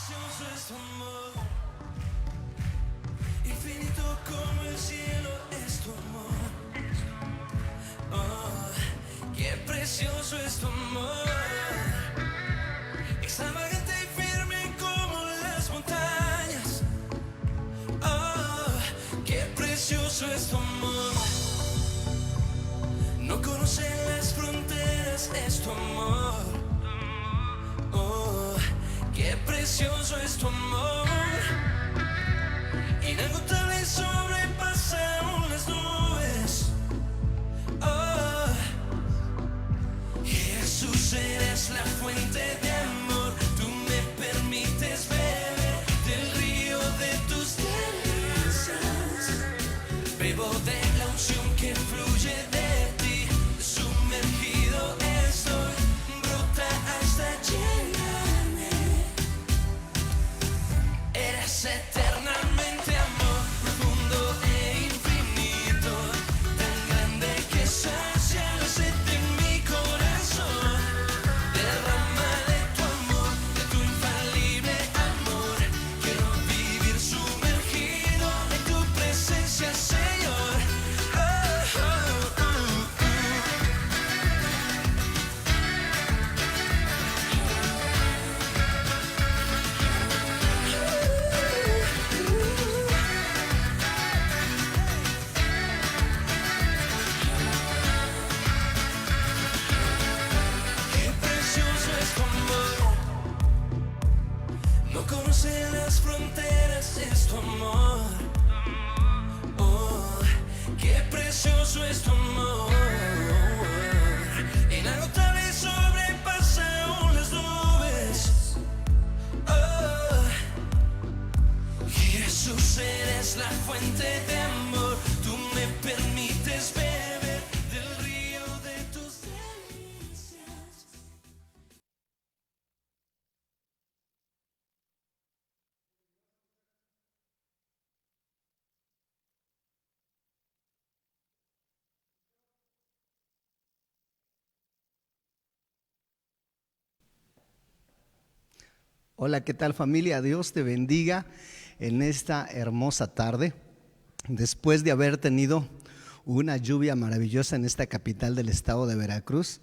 precioso es tu amor, infinito como el cielo es tu amor. Oh, qué precioso es tu amor, extravagante y firme como las montañas. Oh, qué precioso es tu amor, no conoce las fronteras, es tu amor. Oh, qué precioso es tu amor, inagotable, sobrepasa aún las nubes. Oh, Jesús, eres la fuente de amor, tú me permites beber del río de tus delicias. Bebo de la unción que fluye de ti, sumergido estoy, brota hasta llenarme. Eres eternamente amor, profundo e infinito, tan grande que sacia la sed de mi corazón. Derrama de tu amor, de tu infalible amor, quiero vivir sumergido en tu presencia, Señor. Oh, oh, oh, qué precioso es tu amor, no conoce las fronteras, es tu amor. Oh, qué precioso es tu amor, inagotable, sobrepasa aún las nubes. Oh, Jesús, eres la fuente de amor, tú me permites beber del río de tus delicias. Hola, ¿qué tal, familia? Dios te bendiga en esta hermosa tarde. Después de haber tenido una lluvia maravillosa en esta capital del estado de Veracruz,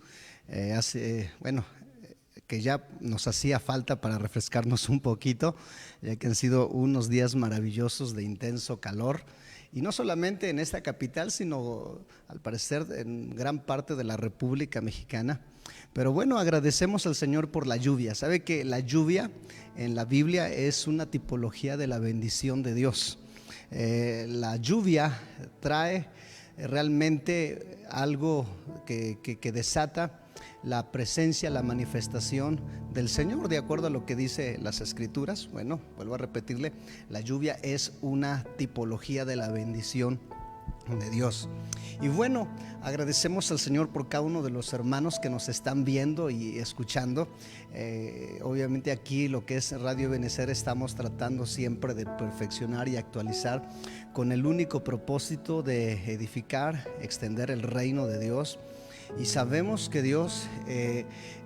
que ya nos hacía falta para refrescarnos un poquito, ya que han sido unos días maravillosos de intenso calor. Y no solamente en esta capital, sino al parecer en gran parte de la República Mexicana. Pero bueno, agradecemos al Señor por la lluvia. Sabe que la lluvia en la Biblia es una tipología de la bendición de Dios. La lluvia trae realmente algo que desata la presencia, la manifestación del Señor, de acuerdo a lo que dice las Escrituras. Bueno, vuelvo a repetirle, la lluvia es una tipología de la bendición de Dios. Y bueno, agradecemos al Señor por cada uno de los hermanos que nos están viendo y escuchando. Obviamente aquí lo que es Radio Ebenecer estamos tratando siempre de perfeccionar y actualizar con el único propósito de edificar, extender el reino de Dios. Y sabemos que Dios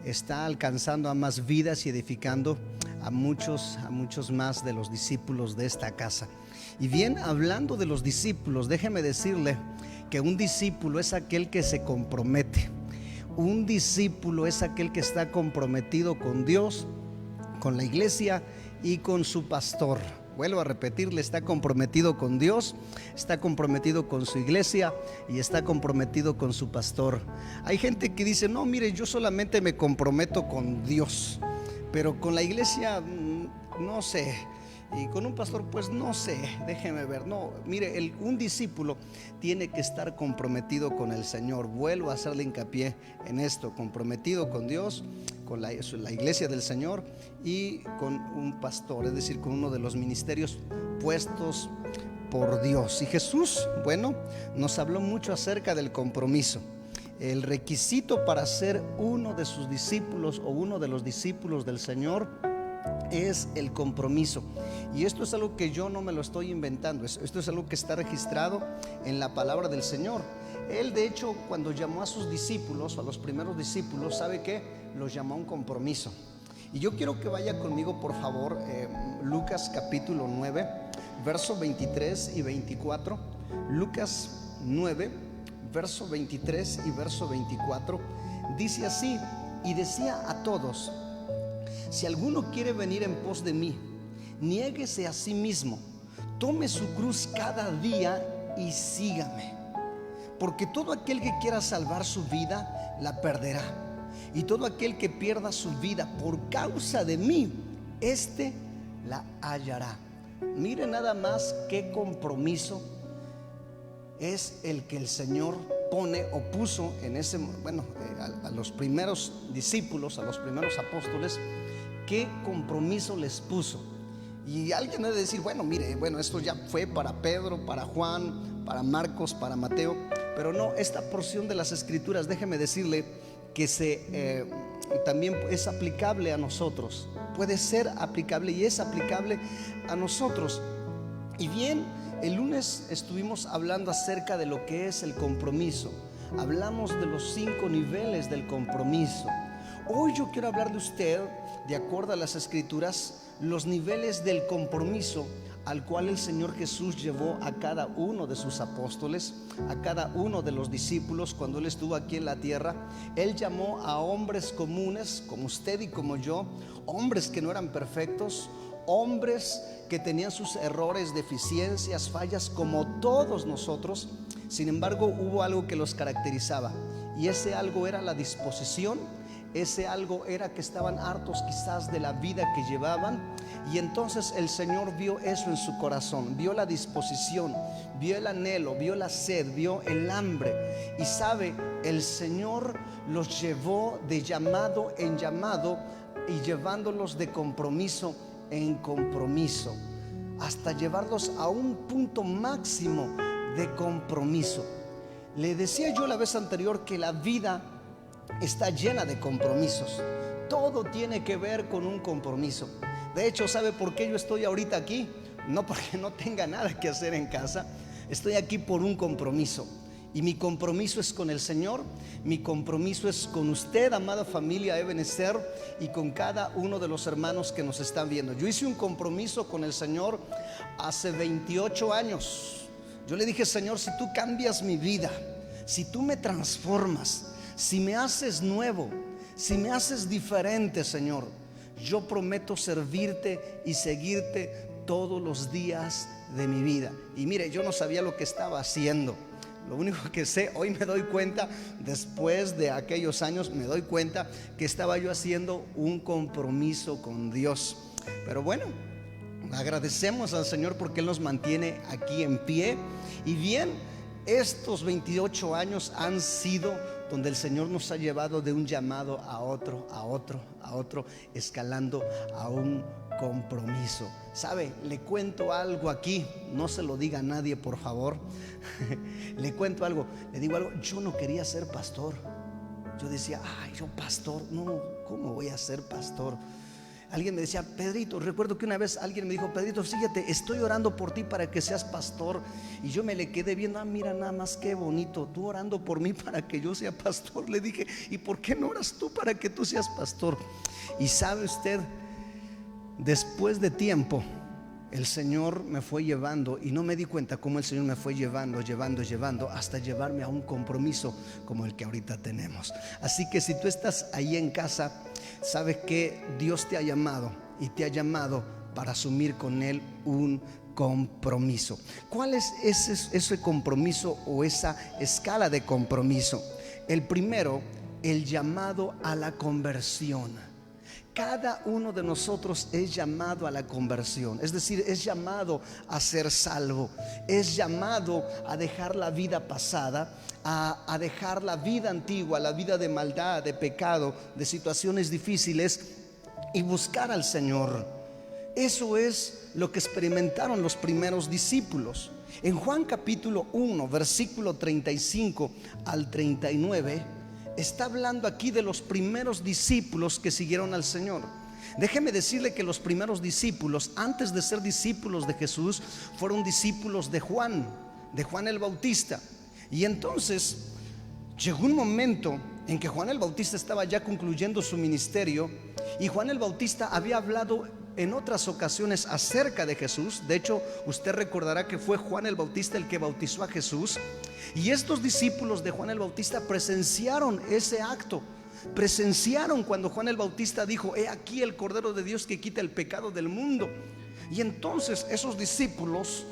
está alcanzando a más vidas y edificando a muchos más de los discípulos de esta casa. Y bien, hablando de los discípulos, déjeme decirle que un discípulo es aquel que se compromete. Un discípulo es aquel que está comprometido con Dios, con la iglesia y con su pastor. Vuelvo a repetirle, está comprometido con Dios, está comprometido con su iglesia y está comprometido con su pastor. Hay gente que dice, no, mire, yo solamente me comprometo con Dios, pero con la iglesia no sé, y con un pastor pues no sé, déjeme ver. No, mire, un discípulo tiene que estar comprometido con el Señor. Vuelvo a hacerle hincapié en esto, comprometido con Dios, con la iglesia del Señor y con un pastor, es decir, con uno de los ministerios puestos por Dios. Y Jesús, bueno, nos habló mucho acerca del compromiso. El requisito para ser uno de sus discípulos o uno de los discípulos del Señor es el compromiso. Y esto es algo que yo no me lo estoy inventando, esto es algo que está registrado en la palabra del Señor. Él, de hecho, cuando llamó a sus discípulos, a los primeros discípulos, ¿sabe qué? Los llamó a un compromiso. Y yo quiero que vaya conmigo, por favor, Lucas capítulo 9, verso 23 y 24. Lucas 9, verso 23 y verso 24. Dice así: y decía a todos: si alguno quiere venir en pos de mí, niéguese a sí mismo, tome su cruz cada día y sígame. Porque todo aquel que quiera salvar su vida, la perderá. Y todo aquel que pierda su vida por causa de mí, éste la hallará. Mire nada más qué compromiso es el que el Señor pone o puso en ese, a los primeros discípulos, a los primeros apóstoles. Qué compromiso les puso. Y alguien debe decir: mire, esto ya fue para Pedro, para Juan, para Marcos, para Mateo. Pero no, esta porción de las Escrituras, déjeme decirle que también es aplicable a nosotros. Puede ser aplicable y es aplicable a nosotros. Y bien, el lunes estuvimos hablando acerca de lo que es el compromiso. Hablamos de los 5 niveles del compromiso. Hoy yo quiero hablar de usted, de acuerdo a las Escrituras, los niveles del compromiso al cual el Señor Jesús llevó a cada uno de sus apóstoles, a cada uno de los discípulos cuando Él estuvo aquí en la tierra. Él llamó a hombres comunes como usted y como yo, hombres que no eran perfectos, hombres que tenían sus errores, deficiencias, fallas como todos nosotros. Sin embargo, hubo algo que los caracterizaba, y ese algo era la disposición. Ese algo era que estaban hartos quizás de la vida que llevaban, y entonces el Señor vio eso en su corazón, vio la disposición, vio el anhelo, vio la sed, vio el hambre. Y sabe, el Señor los llevó de llamado en llamado y llevándolos de compromiso en compromiso, hasta llevarlos a un punto máximo de compromiso. Le decía yo la vez anterior que la vida está llena de compromisos. Todo tiene que ver con un compromiso. De hecho, ¿sabe por qué yo estoy ahorita aquí? No porque no tenga nada que hacer en casa. Estoy aquí por un compromiso. Y mi compromiso es con el Señor. Mi compromiso es con usted, amada familia Ebenezer, y con cada uno de los hermanos que nos están viendo. Yo hice un compromiso con el Señor hace 28 años. Yo le dije: Señor, si tú cambias mi vida, si tú me transformas, si me haces nuevo, si me haces diferente, Señor, yo prometo servirte y seguirte todos los días de mi vida. Y mire, yo no sabía lo que estaba haciendo. Lo único que sé, hoy me doy cuenta, después de aquellos años, me doy cuenta que estaba yo haciendo un compromiso con Dios. Pero bueno, agradecemos al Señor porque Él nos mantiene aquí en pie. Y bien, estos 28 años han sido donde el Señor nos ha llevado de un llamado a otro, a otro, a otro, escalando a un compromiso. ¿Sabe? Le cuento algo aquí, no se lo diga a nadie, por favor. Le cuento algo, le digo algo. Yo no quería ser pastor. Yo decía: yo pastor, no, ¿cómo voy a ser pastor? Alguien me decía: Pedrito, recuerdo que una vez alguien me dijo: Pedrito, fíjate, estoy orando por ti para que seas pastor. Y yo me le quedé viendo: mira nada más qué bonito, tú orando por mí para que yo sea pastor. Le dije: ¿y por qué no oras tú para que tú seas pastor? Y sabe usted, después de tiempo, el Señor me fue llevando, y no me di cuenta cómo el Señor me fue llevando hasta llevarme a un compromiso como el que ahorita tenemos. Así que si tú estás ahí en casa, sabes que Dios te ha llamado, y te ha llamado para asumir con Él un compromiso. ¿Cuál es ese compromiso o esa escala de compromiso? El primero, el llamado a la conversión. Cada uno de nosotros es llamado a la conversión, es decir, es llamado a ser salvo, es llamado a dejar la vida pasada, a dejar la vida antigua, la vida de maldad, de pecado, de situaciones difíciles, y buscar al Señor. Eso es lo que experimentaron los primeros discípulos. En Juan capítulo 1, versículo 35 al 39, está hablando aquí de los primeros discípulos que siguieron al Señor. Déjeme decirle que los primeros discípulos, antes de ser discípulos de Jesús, fueron discípulos de Juan el Bautista. Y entonces llegó un momento en que Juan el Bautista estaba ya concluyendo su ministerio, Y Juan el Bautista había hablado en otras ocasiones acerca de Jesús. De hecho, usted recordará que fue Juan el Bautista el que bautizó a Jesús. Y estos discípulos de Juan el Bautista presenciaron ese acto. Presenciaron cuando Juan el Bautista dijo: he aquí el Cordero de Dios que quita el pecado del mundo. Y entonces esos discípulos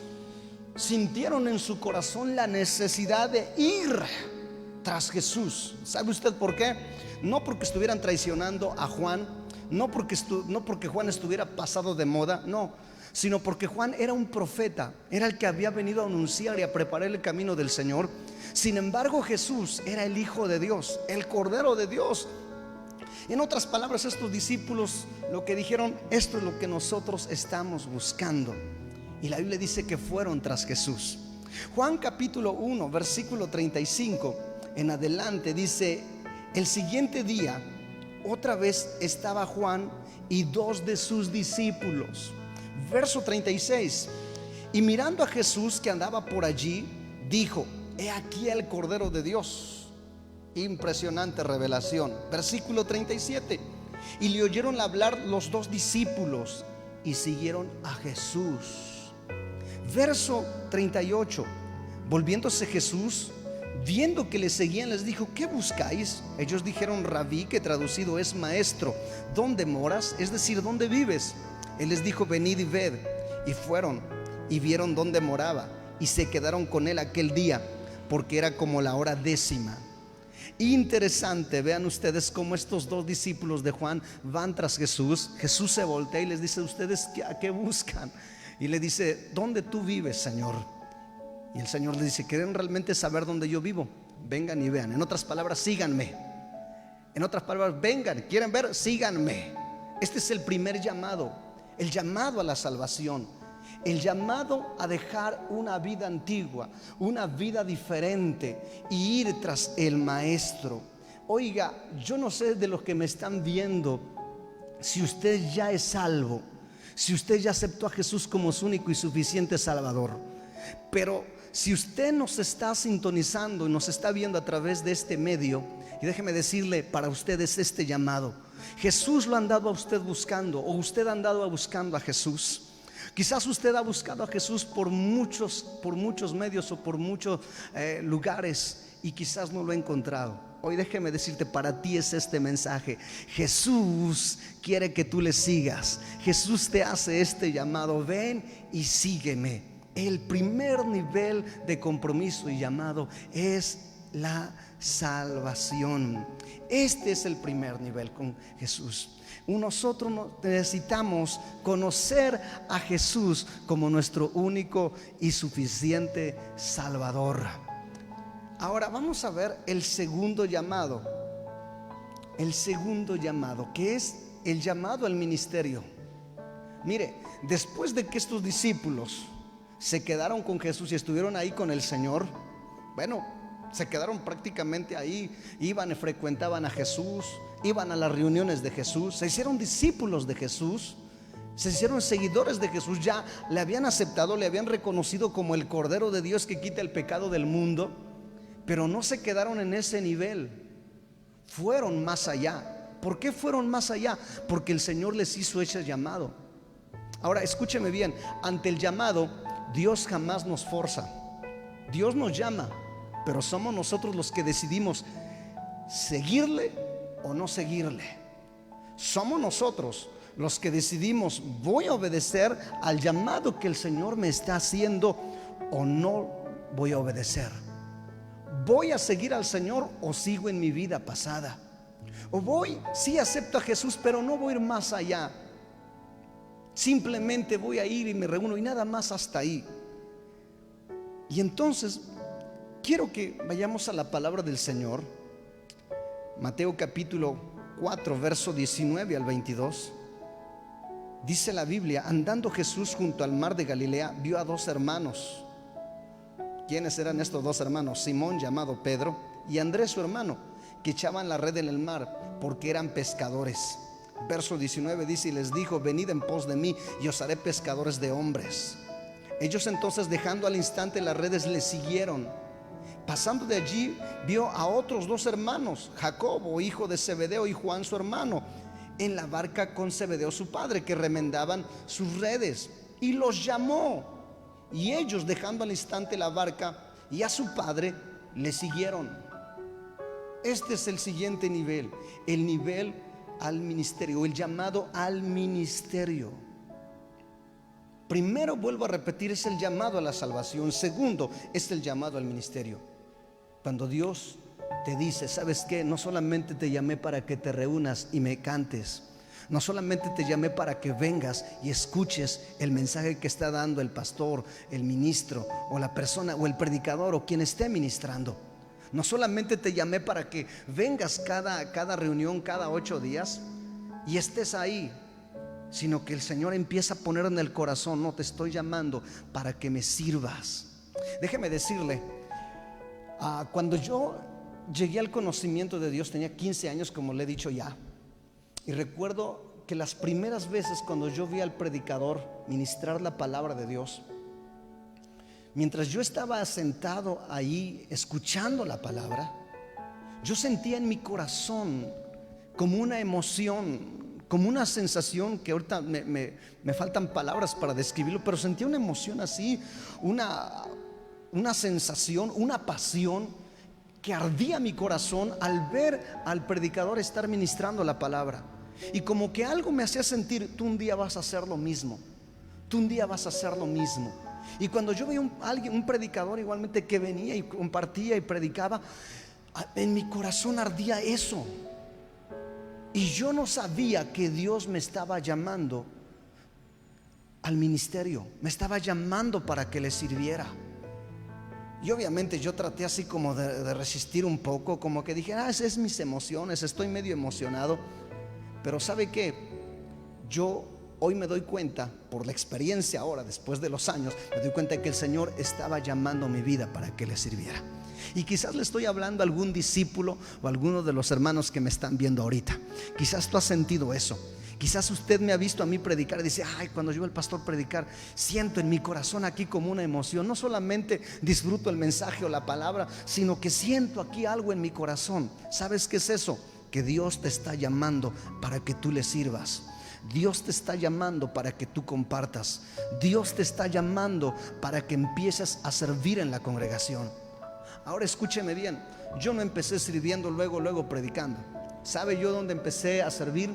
sintieron en su corazón la necesidad de ir tras Jesús. ¿Sabe usted por qué? No porque estuvieran traicionando a Juan, no porque Juan estuviera pasado de moda, no, sino porque Juan era un profeta, era el que había venido a anunciar y a preparar el camino del Señor. Sin embargo, Jesús era el Hijo de Dios, el Cordero de Dios. En otras palabras, estos discípulos lo que dijeron: esto es lo que nosotros estamos buscando. Y la Biblia dice que fueron tras Jesús. Juan capítulo 1 versículo 35 en adelante dice: el siguiente día otra vez estaba Juan y 2 de sus discípulos. Verso 36: y mirando a Jesús que andaba por allí, dijo: he aquí el Cordero de Dios. Impresionante revelación. Versículo 37: y le oyeron hablar los 2 discípulos y siguieron a Jesús. Verso 38: volviéndose Jesús, viendo que le seguían, les dijo: ¿qué buscáis? Ellos dijeron: Rabí, que traducido es maestro, ¿dónde moras? Es decir, ¿dónde vives? Él les dijo: venid y ved. Y fueron y vieron dónde moraba, y se quedaron con él aquel día, porque era como la hora 10. Interesante, vean ustedes cómo estos 2 discípulos de Juan van tras Jesús. Jesús se voltea y les dice: ¿ustedes a qué buscan? Y le dice: ¿dónde tú vives, Señor? Y el Señor le dice: ¿quieren realmente saber dónde yo vivo? Vengan y vean. En otras palabras, síganme. En otras palabras, vengan. ¿Quieren ver? Síganme. Este es el primer llamado, el llamado a la salvación, el llamado a dejar una vida antigua, una vida diferente, y ir tras el Maestro. Oiga, yo no sé de los que me están viendo si usted ya es salvo, si usted ya aceptó a Jesús como su único y suficiente Salvador. Pero si usted nos está sintonizando y nos está viendo a través de este medio, y déjeme decirle, para usted es este llamado. Jesús lo ha andado a usted buscando, o usted ha andado buscando a Jesús. Quizás usted ha buscado a Jesús por muchos medios o por muchos lugares, y quizás no lo ha encontrado. Hoy déjeme decirte, para ti es este mensaje. Jesús quiere que tú le sigas. Jesús te hace este llamado: ven y sígueme. El primer nivel de compromiso y llamado es la salvación. Este es el primer nivel con Jesús. Nosotros necesitamos conocer a Jesús como nuestro único y suficiente Salvador. Ahora vamos a ver el segundo llamado. El segundo llamado, que es el llamado al ministerio. Mire, después de que estos discípulos se quedaron con Jesús y estuvieron ahí con el Señor, bueno, se quedaron prácticamente ahí. Iban y frecuentaban a Jesús, iban a las reuniones de Jesús, se hicieron discípulos de Jesús, se hicieron seguidores de Jesús. Ya le habían aceptado, le habían reconocido como el Cordero de Dios que quita el pecado del mundo. Pero no se quedaron en ese nivel, fueron más allá. ¿Por qué fueron más allá? Porque el Señor les hizo ese llamado. Ahora escúcheme bien, ante el llamado, Dios jamás nos forza. Dios nos llama, pero somos nosotros los que decidimos seguirle o no seguirle. Somos nosotros los que decidimos: voy a obedecer al llamado que el Señor me está haciendo o no voy a obedecer. Voy a seguir al Señor o sigo en mi vida pasada. O voy, sí acepto a Jesús, pero no voy a ir más allá. Simplemente voy a ir y me reúno y nada más hasta ahí. Y entonces quiero que vayamos a la palabra del Señor. Mateo capítulo 4 verso 19 al 22. Dice la Biblia: andando Jesús junto al mar de Galilea, vio a 2 hermanos. ¿Quiénes eran estos 2 hermanos? Simón, llamado Pedro, y Andrés su hermano, que echaban la red en el mar, porque eran pescadores. Verso 19 dice: y les dijo: venid en pos de mí, y os haré pescadores de hombres. Ellos entonces, dejando al instante las redes, le siguieron. Pasando de allí, vio a otros 2 hermanos, Jacobo, hijo de Zebedeo, y Juan su hermano, en la barca con Zebedeo su padre, que remendaban sus redes, y los llamó. Y ellos, dejando al instante la barca y a su padre, le siguieron. Este es el siguiente nivel, el nivel al ministerio, el llamado al ministerio. Primero, vuelvo a repetir, es el llamado a la salvación. Segundo, es el llamado al ministerio. Cuando Dios te dice: ¿sabes qué? No solamente te llamé para que te reúnas y me cantes, no solamente te llamé para que vengas y escuches el mensaje que está dando el pastor, el ministro, o la persona, o el predicador, o quien esté ministrando. No solamente te llamé para que vengas cada reunión, cada 8 días, y estés ahí, sino que el Señor empieza a poner en el corazón: no, te estoy llamando para que me sirvas. Déjeme decirle, cuando yo llegué al conocimiento de Dios, tenía 15 años, como le he dicho ya, y recuerdo que las primeras veces cuando yo vi al predicador ministrar la palabra de Dios, mientras yo estaba sentado ahí escuchando la palabra, yo sentía en mi corazón como una emoción, como una sensación que ahorita me faltan palabras para describirlo, pero sentía una emoción así, una sensación, una pasión que ardía mi corazón al ver al predicador estar ministrando la palabra. Y como que algo me hacía sentir: tú un día vas a hacer lo mismo, tú un día vas a hacer lo mismo. Y cuando yo veía un predicador igualmente que venía y compartía y predicaba, en mi corazón ardía eso. Y yo no sabía que Dios me estaba llamando al ministerio, me estaba llamando para que le sirviera. Y obviamente yo traté así como de resistir un poco, como que dije: esas es mis emociones, estoy medio emocionado. Pero ¿sabe qué? Yo hoy me doy cuenta, por la experiencia ahora, después de los años, me doy cuenta de que el Señor estaba llamando mi vida para que le sirviera. Y quizás le estoy hablando a algún discípulo o a alguno de los hermanos que me están viendo ahorita. Quizás tú has sentido eso. Quizás usted me ha visto a mí predicar y dice: cuando yo veo al pastor predicar, siento en mi corazón aquí como una emoción. No solamente disfruto el mensaje o la palabra, sino que siento aquí algo en mi corazón. ¿Sabes qué es eso? Que Dios te está llamando para que tú le sirvas. Dios te está llamando para que tú compartas. Dios te está llamando para que empieces a servir en la congregación. Ahora escúcheme bien, yo no empecé sirviendo luego predicando. ¿Sabe yo dónde empecé a servir?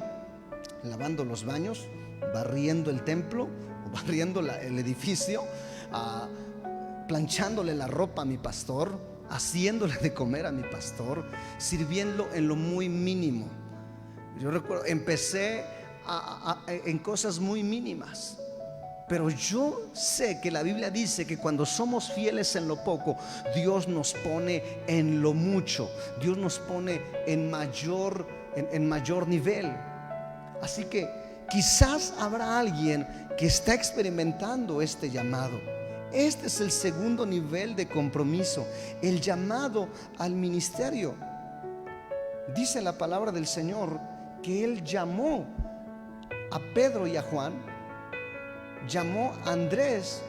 Lavando los baños, barriendo el templo, barriendo el edificio, planchándole la ropa a mi pastor, haciéndole de comer a mi pastor, sirviendo en lo muy mínimo. Yo recuerdo, empecé en cosas muy mínimas. Pero yo sé que la Biblia dice que cuando somos fieles en lo poco, Dios nos pone en lo mucho. Dios nos pone en mayor nivel. Así que quizás habrá alguien que está experimentando este llamado. Este es el segundo nivel de compromiso, el llamado al ministerio. Dice la palabra del Señor que Él llamó a Pedro y a Juan, llamó a Andrés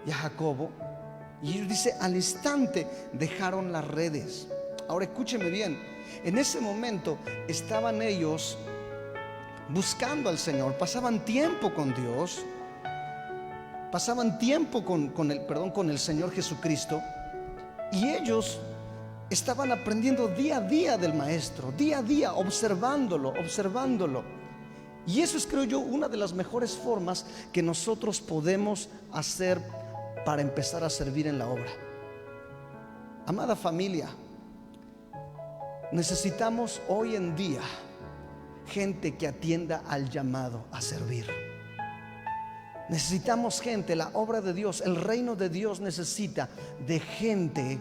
y a Jacobo, y ellos, dice, al instante dejaron las redes. Ahora escúcheme bien, en ese momento estaban ellos buscando al Señor, pasaban tiempo con Dios, pasaban tiempo con el Señor Jesucristo, y ellos estaban aprendiendo día a día del Maestro, día a día, observándolo. Y eso es, creo yo, una de las mejores formas que nosotros podemos hacer para empezar a servir en la obra. Amada familia, necesitamos hoy en día gente que atienda al llamado a servir. Necesitamos gente, la obra de Dios, el reino de Dios necesita de gente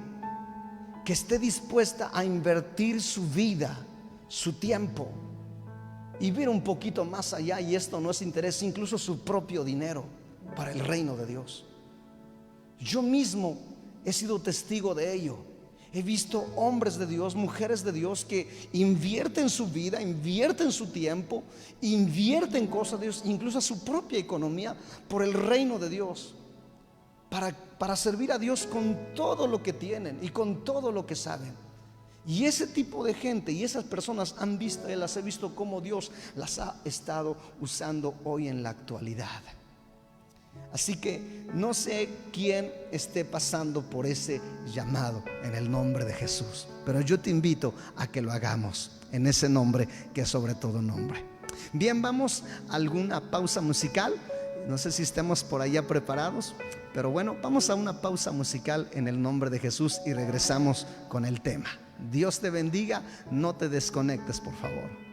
que esté dispuesta a invertir su vida, su tiempo, y ver un poquito más allá, y esto no es interés, incluso su propio dinero para el reino de Dios. Yo mismo he sido testigo de ello. He visto hombres de Dios, mujeres de Dios que invierten su vida, invierten su tiempo, invierten cosas de Dios, incluso su propia economía por el reino de Dios, para servir a Dios con todo lo que tienen y con todo lo que saben. Y ese tipo de gente y esas personas las he visto cómo Dios las ha estado usando hoy en la actualidad. Así que no sé quién esté pasando por ese llamado en el nombre de Jesús, pero yo te invito a que lo hagamos en ese nombre que es sobre todo nombre. Bien, vamos a alguna pausa musical. No sé si estemos por allá preparados, pero bueno, vamos a una pausa musical en el nombre de Jesús y regresamos con el tema. Dios te bendiga, no te desconectes, por favor.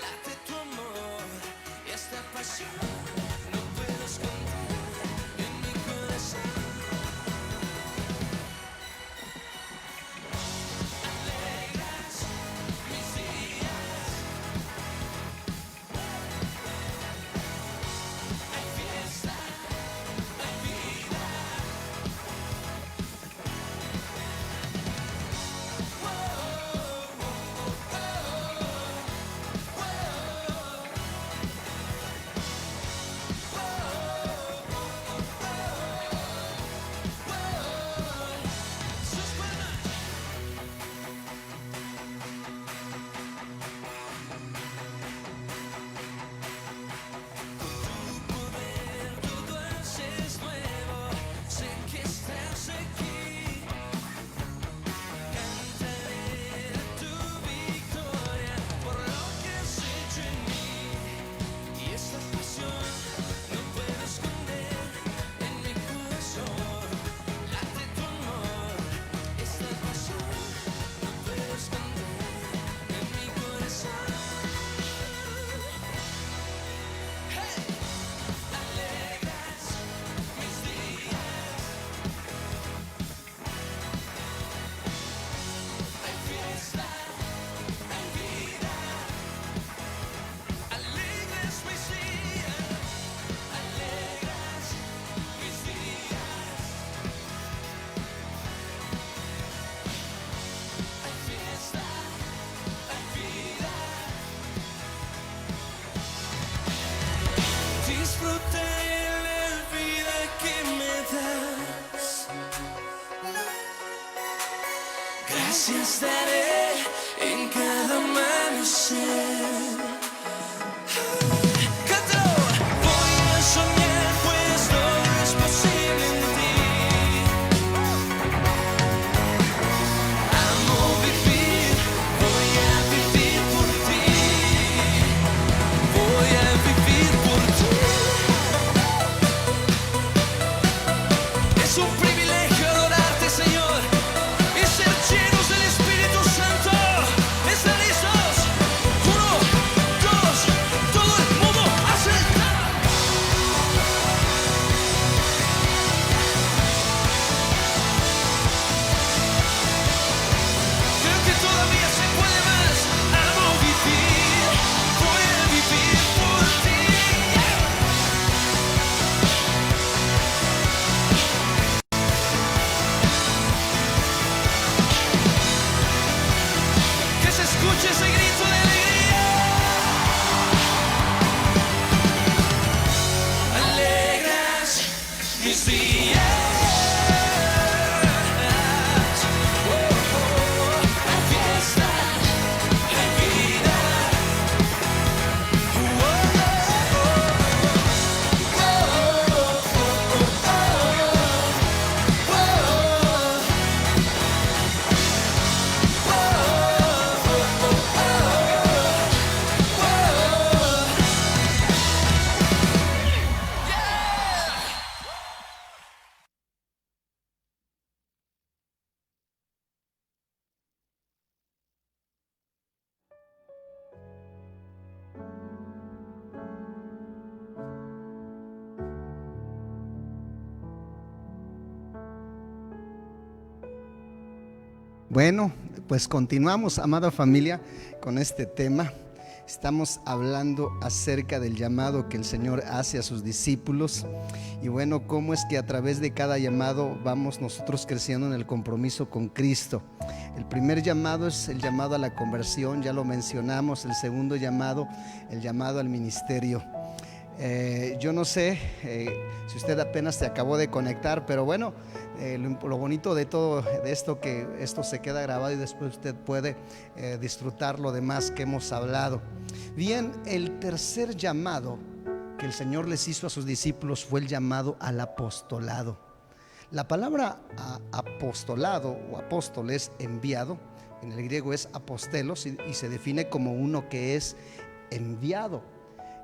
Late tu amor, esta pasión no puedo esconder en mi corazón. Alegras mis días, hay fiesta, hay vida. Gracias daré en cada amanecer. Cántalo. Voy a soñar, pues todo es posible en ti. Amo vivir, voy a vivir por ti. Voy a vivir por ti. Es un privilegio adorarte, Señor, y ser llenos del Espíritu Santo. ¿Están listos? 1, Bueno, pues continuamos, amada familia, con este tema. Estamos hablando acerca del llamado que el Señor hace a sus discípulos. Y bueno, cómo es que a través de cada llamado vamos nosotros creciendo en el compromiso con Cristo. El primer llamado es el llamado a la conversión, ya lo mencionamos. El segundo llamado, el llamado al ministerio. Yo no sé si usted apenas se acabó de conectar, pero bueno, lo bonito de todo de esto, que esto se queda grabado y después usted puede disfrutar lo demás que hemos hablado. Bien, el tercer llamado que el Señor les hizo a sus discípulos fue el llamado al apostolado. La palabra apostolado o apóstol es enviado, en el griego es apostelos y se define como uno que es enviado.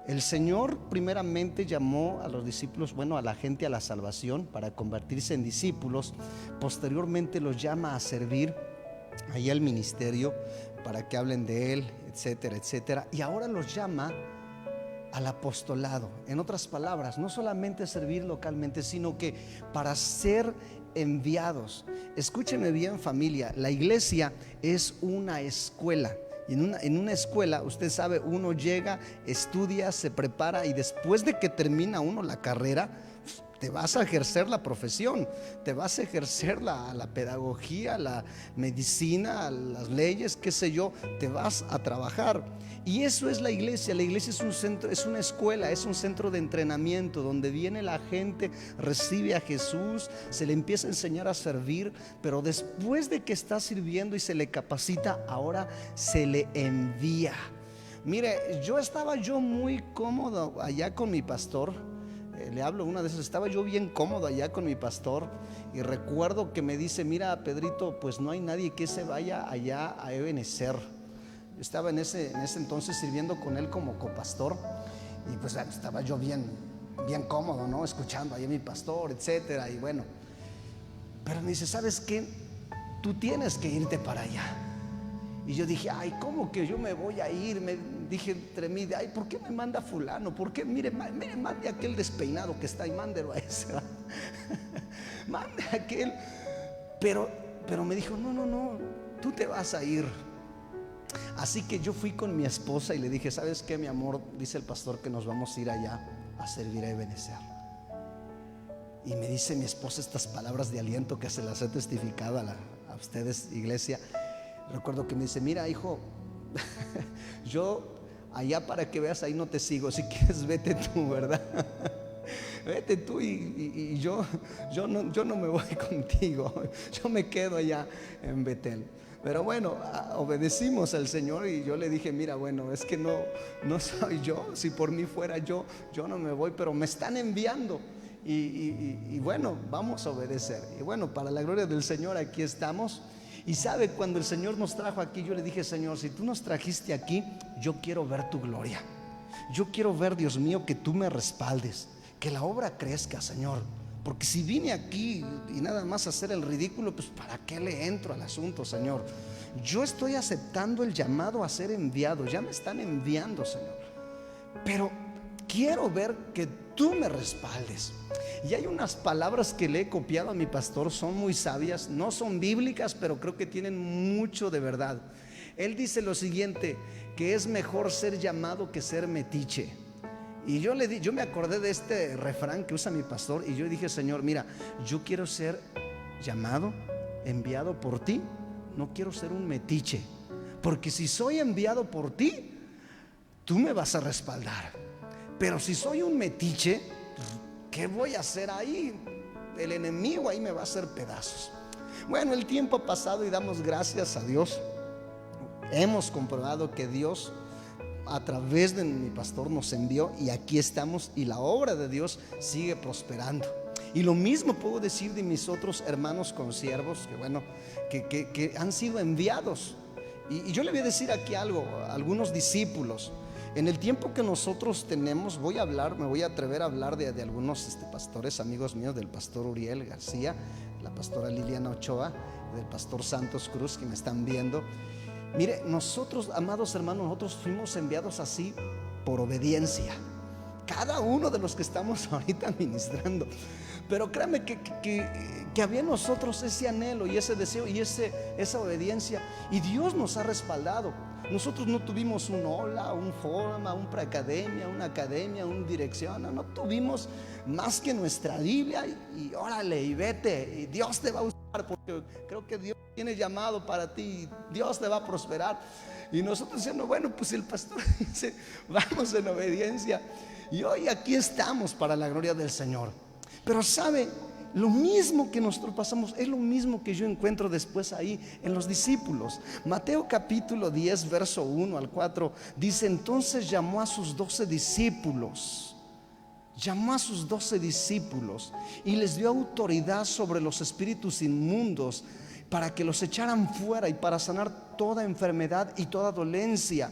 El Señor primeramente llamó a los discípulos, a la gente a la salvación para convertirse en discípulos. Posteriormente los llama a servir ahí al ministerio para que hablen de Él, etcétera, etcétera. Y ahora los llama al apostolado. En otras palabras, no solamente servir localmente, sino que para ser enviados. Escúcheme bien, familia, la iglesia es una escuela. Y en una escuela, usted sabe, uno llega, estudia, se prepara y después de que termina uno la carrera, te vas a ejercer la profesión, te vas a ejercer la pedagogía, la medicina, las leyes, qué sé yo, te vas a trabajar. Y eso es la iglesia. La iglesia es un centro, es una escuela, es un centro de entrenamiento donde viene la gente, recibe a Jesús, se le empieza a enseñar a servir, pero después de que está sirviendo y se le capacita, ahora se le envía. Mire, estaba muy cómodo allá con mi pastor. Le hablo una de esas, estaba yo bien cómodo allá con mi pastor y recuerdo que me dice: mira, Pedrito, pues no hay nadie que se vaya allá a Ebenezer. Yo estaba en ese entonces sirviendo con él como copastor y pues estaba yo bien cómodo, ¿no? Escuchando ahí a mi pastor, etcétera. Y bueno, pero me dice: ¿sabes qué? Tú tienes que irte para allá. Y yo dije: ay, ¿cómo que yo me voy a ir? Me dije entre mí: ay, ¿por qué me manda fulano? ¿Por qué? Mire, mande a aquel despeinado que está ahí, mándelo a ese. Mande a aquel. Pero me dijo: no, tú te vas a ir. Así que yo fui con mi esposa y le dije: ¿sabes qué, mi amor? Dice el pastor que nos vamos a ir allá a servir a Ebenezer. Y me dice mi esposa estas palabras de aliento que se las he testificado a ustedes, iglesia. Recuerdo que me dice: mira, hijo, yo allá, para que veas, ahí no te sigo. Si quieres, vete tú, ¿verdad? Vete tú y yo no me voy contigo. Yo me quedo allá en Betel. Pero bueno, obedecimos al Señor y yo le dije: mira, bueno, es que no soy yo. Si por mí fuera yo no me voy, pero me están enviando. Y bueno, vamos a obedecer. Y bueno, para la gloria del Señor, aquí estamos. Y sabe, cuando el Señor nos trajo aquí, yo le dije: Señor, si tú nos trajiste aquí, yo quiero ver tu gloria. Yo quiero ver, Dios mío, que tú me respaldes, que la obra crezca, Señor. Porque si vine aquí y nada más a hacer el ridículo, pues ¿para qué le entro al asunto, Señor? Yo estoy aceptando el llamado a ser enviado. Ya me están enviando, Señor, pero quiero ver que tú me respaldes. Y hay unas palabras que le he copiado a mi pastor, son muy sabias, no son bíblicas, pero creo que tienen mucho de verdad. Él dice lo siguiente: que es mejor ser llamado que ser metiche. Y yo me acordé de este refrán que usa mi pastor y yo dije: Señor, mira, yo quiero ser llamado, enviado por ti. No quiero ser un metiche, porque si soy enviado por ti, tú me vas a respaldar. Pero si soy un metiche, ¿qué voy a hacer ahí? El enemigo ahí me va a hacer pedazos. Bueno, el tiempo ha pasado y damos gracias a Dios. Hemos comprobado que Dios, a través de mi pastor, nos envió y aquí estamos, y la obra de Dios sigue prosperando. Y lo mismo puedo decir de mis otros hermanos consiervos que han sido enviados. Y yo le voy a decir aquí algo a algunos discípulos. En el tiempo que nosotros tenemos, me voy a atrever a hablar de algunos pastores, amigos míos, del pastor Uriel García, la pastora Liliana Ochoa, del pastor Santos Cruz, que me están viendo. Mire, nosotros, amados hermanos, nosotros fuimos enviados así por obediencia. Cada uno de los que estamos ahorita ministrando, Pero créame que había en nosotros ese anhelo y ese deseo y esa obediencia, y Dios nos ha respaldado. Nosotros no tuvimos un hola, un forma, un preacademia, una academia, una dirección. No tuvimos más que nuestra Biblia y órale y vete, y Dios te va a usar, porque creo que Dios tiene llamado para ti, Dios te va a prosperar. Y nosotros diciendo, bueno, pues el pastor dice, vamos en obediencia, y hoy aquí estamos para la gloria del Señor. Pero sabe, lo mismo que nosotros pasamos es lo mismo que yo encuentro después ahí en los discípulos. Mateo capítulo 10 verso 1 al 4 dice: entonces llamó a sus 12 discípulos, y les dio autoridad sobre los espíritus inmundos, para que los echaran fuera y para sanar toda enfermedad y toda dolencia.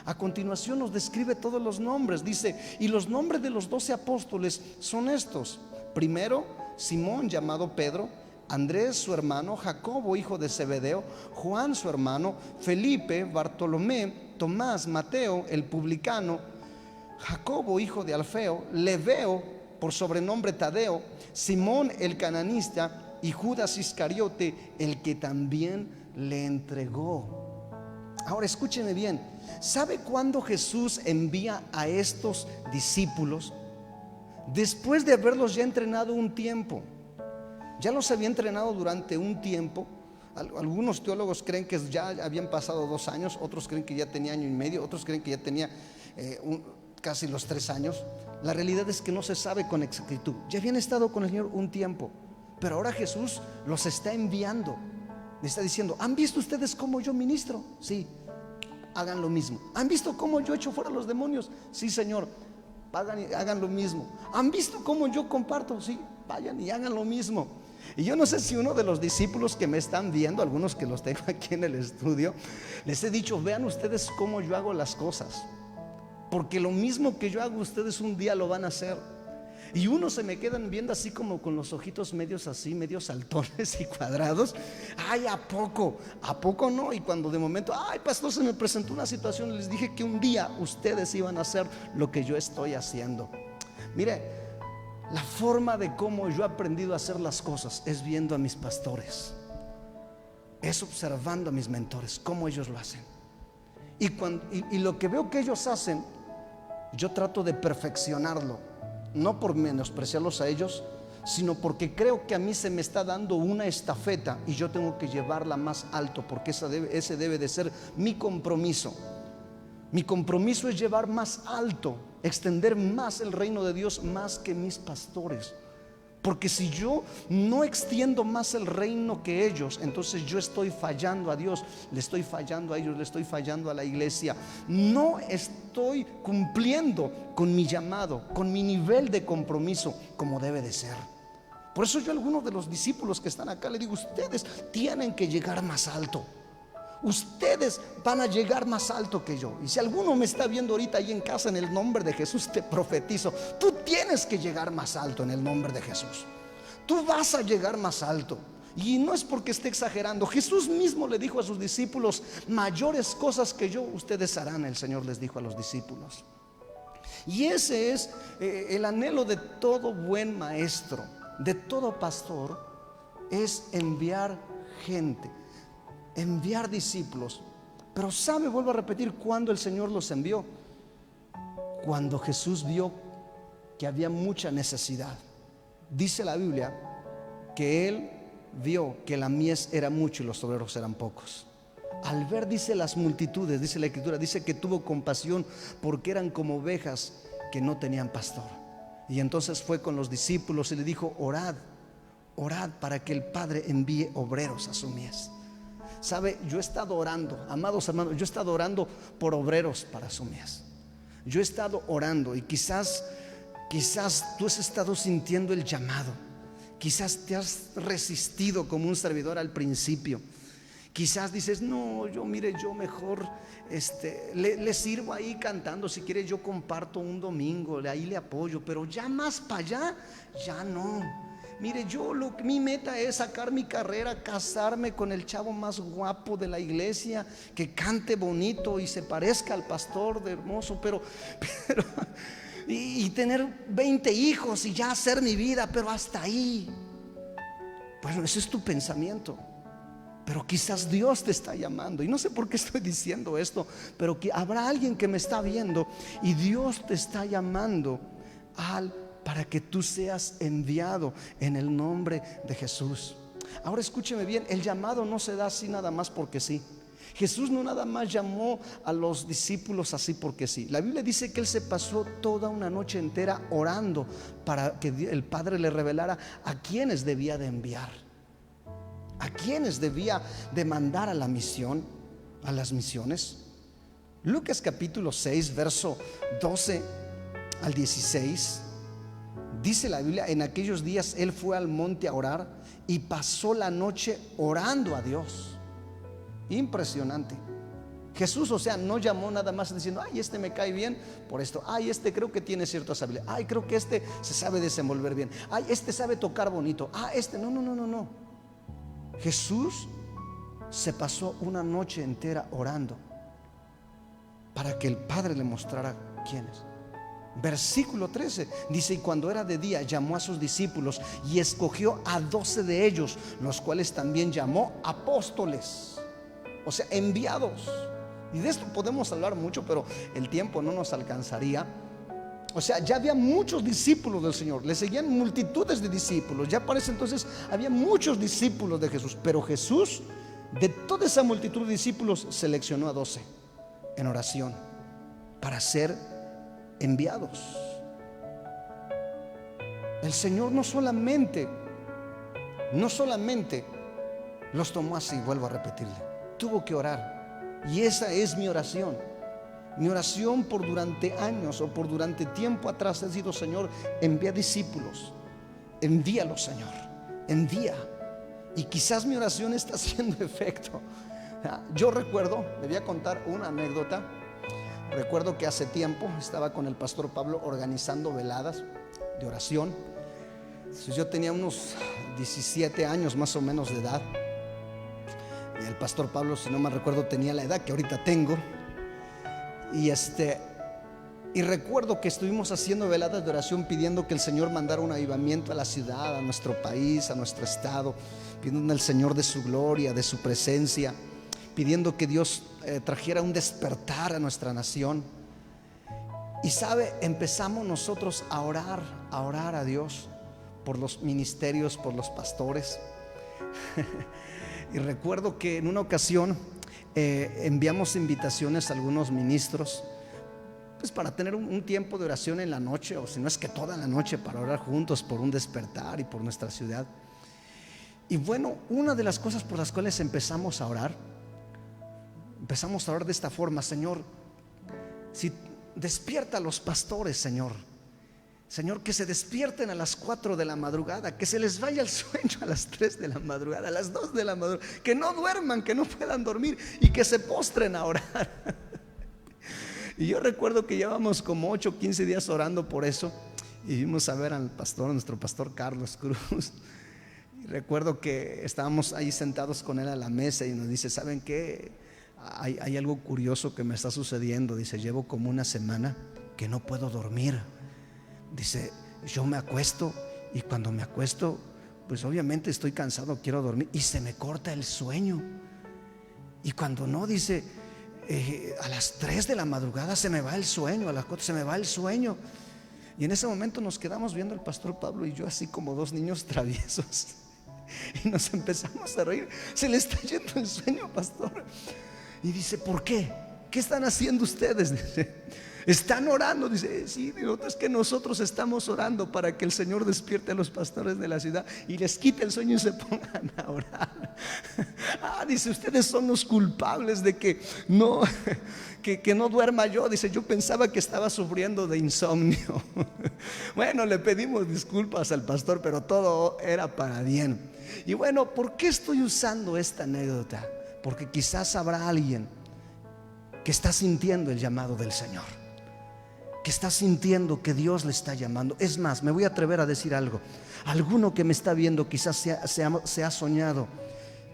A continuación nos describe todos los nombres. Dice: y los nombres de los 12 apóstoles son estos: primero, Simón llamado Pedro, Andrés su hermano, Jacobo hijo de Zebedeo, Juan su hermano, Felipe, Bartolomé, Tomás, Mateo el publicano, Jacobo hijo de Alfeo, Leveo por sobrenombre Tadeo, Simón el cananista y Judas Iscariote, el que también le entregó. Ahora escúcheme bien, ¿sabe cuándo Jesús envía a estos discípulos? Después de haberlos ya entrenado un tiempo. Ya los había entrenado durante un tiempo. Algunos teólogos creen que ya habían pasado 2 años, otros creen que ya tenía año y medio, otros creen que ya tenía casi los 3 años. La realidad es que no se sabe con exactitud. Ya habían estado con el Señor un tiempo, pero ahora Jesús los está enviando. Le está diciendo: ¿han visto ustedes cómo yo ministro? Sí, hagan lo mismo. ¿Han visto cómo yo echo fuera a los demonios? Sí, Señor, hagan lo mismo. ¿Han visto cómo yo comparto? Sí, vayan y hagan lo mismo. Y yo no sé si uno de los discípulos que me están viendo, algunos que los tengo aquí en el estudio, les he dicho: vean ustedes cómo yo hago las cosas, porque lo mismo que yo hago, ustedes un día lo van a hacer. Y unos se me quedan viendo así como con los ojitos medios así, medios saltones y cuadrados. Ay, ¿a poco? ¿A poco no? Y cuando de momento, ay, pastor, se me presentó una situación, les dije que un día ustedes iban a hacer lo que yo estoy haciendo. Mire, la forma de cómo yo he aprendido a hacer las cosas es viendo a mis pastores, es observando a mis mentores, cómo ellos lo hacen. Y lo que veo que ellos hacen, yo trato de perfeccionarlo. No por menospreciarlos a ellos, sino porque creo que a mí se me está dando una estafeta y yo tengo que llevarla más alto, porque ese debe de ser mi compromiso. Mi compromiso es llevar más alto, extender más el reino de Dios, más que mis pastores. Porque si yo no extiendo más el reino que ellos, entonces yo estoy fallando a Dios, le estoy fallando a ellos, le estoy fallando a la iglesia. No estoy cumpliendo con mi llamado, con mi nivel de compromiso como debe de ser. Por eso yo a algunos de los discípulos que están acá le digo: ustedes tienen que llegar más alto. Ustedes van a llegar más alto que yo. Y si alguno me está viendo ahorita ahí en casa, en el nombre de Jesús te profetizo: tú tienes que llegar más alto en el nombre de Jesús. Tú vas a llegar más alto. Y no es porque esté exagerando. Jesús mismo le dijo a sus discípulos: mayores cosas que yo ustedes harán. El Señor les dijo a los discípulos. Y ese es el anhelo de todo buen maestro, de todo pastor, es enviar gente, enviar discípulos. Pero sabe, vuelvo a repetir, ¿cuándo el Señor los envió? Cuando Jesús vio que había mucha necesidad. Dice la Biblia que Él vio que la mies era mucho y los obreros eran pocos. Al ver, dice, las multitudes, dice la Escritura, dice que tuvo compasión porque eran como ovejas que no tenían pastor. Y entonces fue con los discípulos y le dijo: orad para que el Padre envíe obreros a su mies. Sabe, yo he estado orando, amados hermanos, yo he estado orando por obreros para su mies. Yo he estado orando y quizás tú has estado sintiendo el llamado. Quizás te has resistido como un servidor al principio. Quizás dices: no, yo mejor le sirvo ahí cantando. Si quiere yo comparto un domingo, ahí le apoyo, pero ya más para allá, ya no. Mire, mi meta es sacar mi carrera, casarme con el chavo más guapo de la iglesia, que cante bonito y se parezca al pastor de hermoso, pero y tener 20 hijos y ya hacer mi vida, pero hasta ahí. Bueno, ese es tu pensamiento. Pero quizás Dios te está llamando. Y no sé por qué estoy diciendo esto, pero que habrá alguien que me está viendo y Dios te está llamando para que tú seas enviado en el nombre de Jesús. Ahora escúcheme bien, el llamado no se da así nada más porque sí. Jesús no nada más llamó a los discípulos así porque sí. La Biblia dice que Él se pasó toda una noche entera orando para que el Padre le revelara a quienes debía de enviar, a quienes debía de mandar a la misión, a las misiones. Lucas capítulo 6, verso 12 al 16, dice la Biblia: en aquellos días Él fue al monte a orar y pasó la noche orando a Dios. Impresionante. Jesús, o sea, no llamó nada más diciendo: ay, este me cae bien por esto, ay, este creo que tiene ciertas habilidades, ay, creo que este se sabe desenvolver bien, ay, este sabe tocar bonito, este no. Jesús se pasó una noche entera orando para que el Padre le mostrara quiénes. Versículo 13 dice: y cuando era de día llamó a sus discípulos y escogió a 12 de ellos, los cuales también llamó apóstoles, o sea, enviados. Y de esto podemos hablar mucho, pero el tiempo no nos alcanzaría. O sea, ya había muchos discípulos del Señor, le seguían multitudes de discípulos. Ya para ese entonces había muchos discípulos de Jesús, pero Jesús, de toda esa multitud de discípulos, seleccionó a 12 en oración para ser enviados. El Señor no solamente los tomó así, vuelvo a repetirle, tuvo que orar. Y esa es mi oración. Mi oración por durante años o por durante tiempo atrás ha sido: Señor, envía discípulos, envíalos, Señor, envía. Y quizás mi oración está haciendo efecto. Yo recuerdo, le voy a contar una anécdota. Recuerdo que hace tiempo estaba con el pastor Pablo organizando veladas de oración. Entonces yo tenía unos 17 años más o menos de edad. El pastor Pablo, si no me recuerdo, tenía la edad que ahorita tengo. Y recuerdo que estuvimos haciendo veladas de oración pidiendo que el Señor mandara un avivamiento a la ciudad, a nuestro país, a nuestro estado, pidiendo al Señor de su gloria, de su presencia, pidiendo que Dios trajera un despertar a nuestra nación. Y sabe, empezamos nosotros a orar a Dios por los ministerios, por los pastores. Y recuerdo que en una ocasión enviamos invitaciones a algunos ministros, pues para tener un tiempo de oración en la noche, o si no es que toda la noche, para orar juntos por un despertar y por nuestra ciudad. Y bueno, una de las cosas por las cuales empezamos a orar de esta forma: Señor, si despierta a los pastores, Señor, que se despierten a las 4 de la madrugada, que se les vaya el sueño a las 3 de la madrugada, a las 2 de la madrugada, que no duerman, que no puedan dormir y que se postren a orar. Y yo recuerdo que llevamos como 8 o 15 días orando por eso, y vimos a ver al pastor, nuestro pastor Carlos Cruz. Y recuerdo que estábamos ahí sentados con él a la mesa y nos dice: ¿saben qué? Hay algo curioso que me está sucediendo. Dice: llevo como una semana que no puedo dormir. Dice: yo me acuesto y cuando me acuesto, pues obviamente estoy cansado, quiero dormir y se me corta el sueño. Y cuando no, dice, a las 3 de la madrugada se me va el sueño, a las 4 se me va el sueño. Y en ese momento nos quedamos viendo el pastor Pablo y yo así como dos niños traviesos, y nos empezamos a reír. Se le está yendo el sueño, pastor. Y dice: ¿por qué? ¿Qué están haciendo ustedes? Dice: están orando. Dice: sí, es que nosotros estamos orando para que el Señor despierte a los pastores de la ciudad y les quite el sueño y se pongan a orar. Dice: ustedes son los culpables de que no duerma yo. Dice: yo pensaba que estaba sufriendo de insomnio. Bueno, le pedimos disculpas al pastor, pero todo era para bien. Y bueno, ¿por qué estoy usando esta anécdota? Porque quizás habrá alguien que está sintiendo el llamado del Señor, que está sintiendo que Dios le está llamando. Es más, me voy a atrever a decir algo: alguno que me está viendo quizás se ha soñado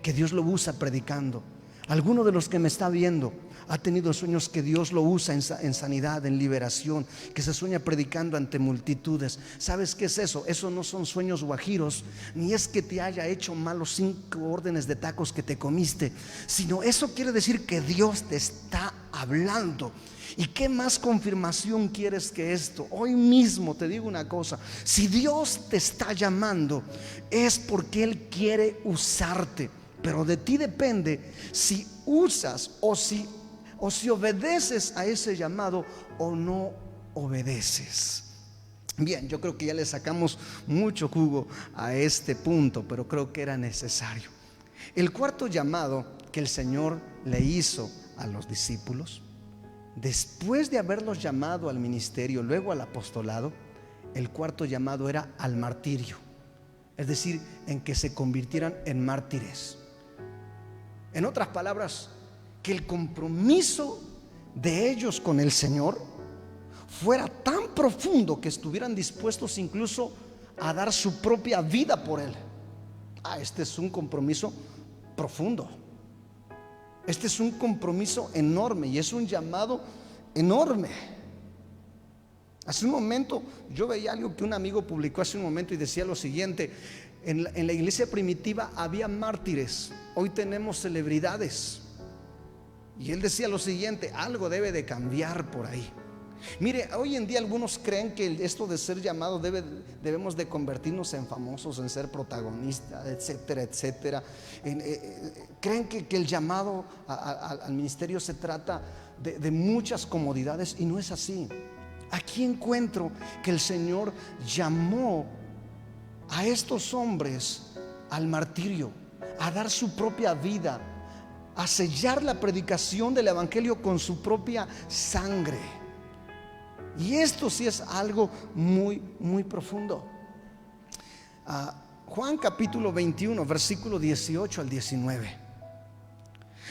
que Dios lo usa predicando. Alguno de los que me está viendo ha tenido sueños que Dios lo usa en sanidad, en liberación, que se sueña predicando ante multitudes. ¿Sabes qué es eso? Eso no son sueños guajiros, ni es que te haya hecho mal los 5 órdenes de tacos que te comiste, sino eso quiere decir que Dios te está hablando. ¿Y qué más confirmación quieres que esto? Hoy mismo te digo una cosa: si Dios te está llamando, es porque Él quiere usarte. Pero de ti depende si usas o si obedeces a ese llamado o no obedeces. Bien, yo creo que ya le sacamos mucho jugo a este punto, pero creo que era necesario. El cuarto llamado que el Señor le hizo a los discípulos, después de haberlos llamado al ministerio, luego al apostolado, el cuarto llamado era al martirio, es decir, en que se convirtieran en mártires. En otras palabras, que el compromiso de ellos con el Señor fuera tan profundo que estuvieran dispuestos incluso a dar su propia vida por Él. Este es un compromiso profundo. Este es un compromiso enorme y es un llamado enorme. Hace un momento yo veía algo que un amigo publicó hace un momento y decía lo siguiente: en la iglesia primitiva había mártires, hoy tenemos celebridades. Y él decía lo siguiente: algo debe de cambiar por ahí. Mire, hoy en día algunos creen que esto de ser llamado debemos de convertirnos en famosos, en ser protagonistas, etcétera, etcétera. Creen que el llamado al ministerio se trata de muchas comodidades, y no es así. Aquí encuentro que el Señor llamó a estos hombres al martirio, a dar su propia vida, a sellar la predicación del evangelio con su propia sangre. Y esto sí es algo muy, muy profundo. Juan capítulo 21, versículo 18 al 19.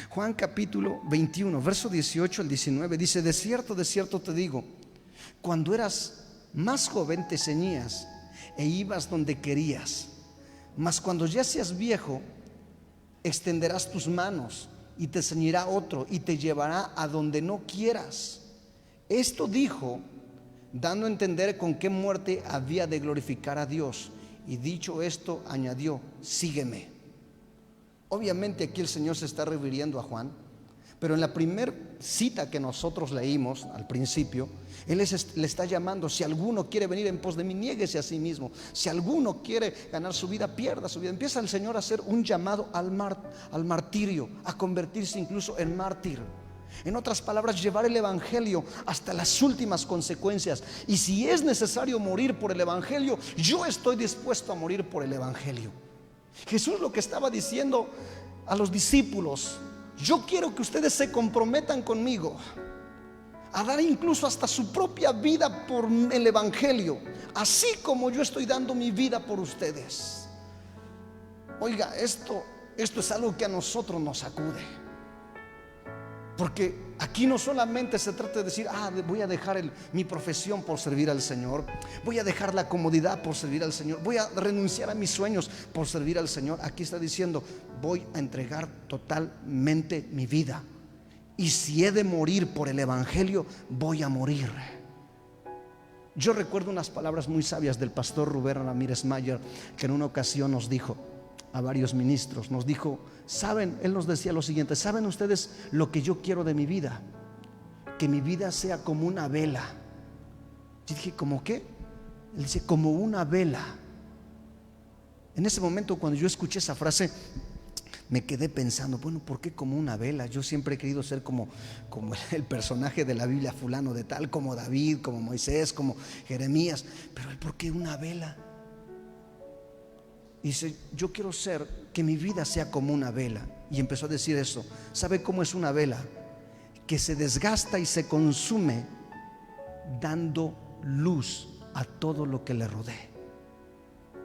Juan capítulo 21, verso 18 al 19 dice: de cierto te digo, cuando eras más joven te ceñías e ibas donde querías, mas cuando ya seas viejo, extenderás tus manos y te ceñirá otro y te llevará a donde no quieras. Esto dijo, dando a entender con qué muerte había de glorificar a Dios. Y dicho esto, añadió: sígueme. Obviamente aquí el Señor se está refiriendo a Juan, pero en la primera cita que nosotros leímos al principio, Él le está llamando: si alguno quiere venir en pos de mí, niéguese a sí mismo. Si alguno quiere ganar su vida, pierda su vida. Empieza el Señor a hacer un llamado al martirio, a convertirse incluso en mártir. En otras palabras, llevar el evangelio hasta las últimas consecuencias. Y si es necesario morir por el evangelio, yo estoy dispuesto a morir por el evangelio. Jesús lo que estaba diciendo a los discípulos: yo quiero que ustedes se comprometan conmigo a dar incluso hasta su propia vida por el evangelio, así como yo estoy dando mi vida por ustedes. Oiga, esto es algo que a nosotros nos sacude, porque aquí no solamente se trata de decir: voy a dejar mi profesión por servir al Señor, voy a dejar la comodidad por servir al Señor, voy a renunciar a mis sueños por servir al Señor. Aquí está diciendo: voy a entregar totalmente mi vida, y si he de morir por el evangelio, voy a morir. Yo recuerdo unas palabras muy sabias del pastor Rubén Ramírez Mayer, que en una ocasión nos dijo a varios ministros, nos dijo: saben, él nos decía lo siguiente: ¿saben ustedes lo que yo quiero de mi vida? Que mi vida sea como una vela. Yo dije: ¿cómo qué? Él dice: como una vela. En ese momento, cuando yo escuché esa frase, me quedé pensando: bueno, ¿por qué como una vela? Yo siempre he querido ser como el personaje de la Biblia fulano de tal, como David, como Moisés, como Jeremías. Pero ¿por qué una vela? Y dice: yo quiero ser, que mi vida sea como una vela. Y empezó a decir eso. ¿Sabe cómo es una vela? Que se desgasta y se consume dando luz a todo lo que le rodee.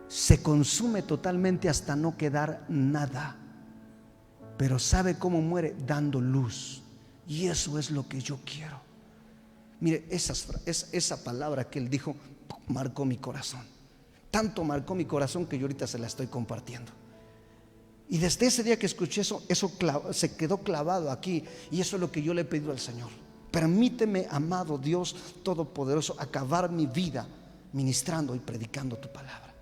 Se consume totalmente hasta no quedar nada. Pero ¿sabe cómo muere? Dando luz. Y eso es lo que yo quiero. Mire, esa palabra que él dijo marcó mi corazón. Tanto marcó mi corazón que yo ahorita se la estoy compartiendo. Y desde ese día que escuché eso se quedó clavado aquí. Y eso es lo que yo le he pedido al Señor. Permíteme, amado Dios Todopoderoso, acabar mi vida ministrando y predicando tu palabra.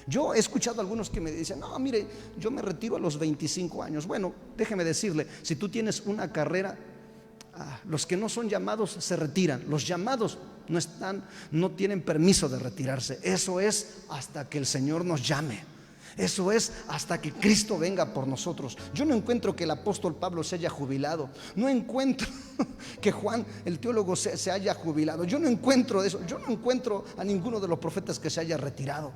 Yo he escuchado a algunos que me dicen: no, mire, yo me retiro a los 25 años. Bueno, déjeme decirle, si tú tienes una carrera, los que no son llamados se retiran. Los llamados no tienen permiso de retirarse. Eso es hasta que el Señor nos llame. Eso es hasta que Cristo venga por nosotros. Yo no encuentro que el apóstol Pablo se haya jubilado. No encuentro que Juan, el teólogo, se haya jubilado. Yo no encuentro eso. Yo no encuentro a ninguno de los profetas que se haya retirado.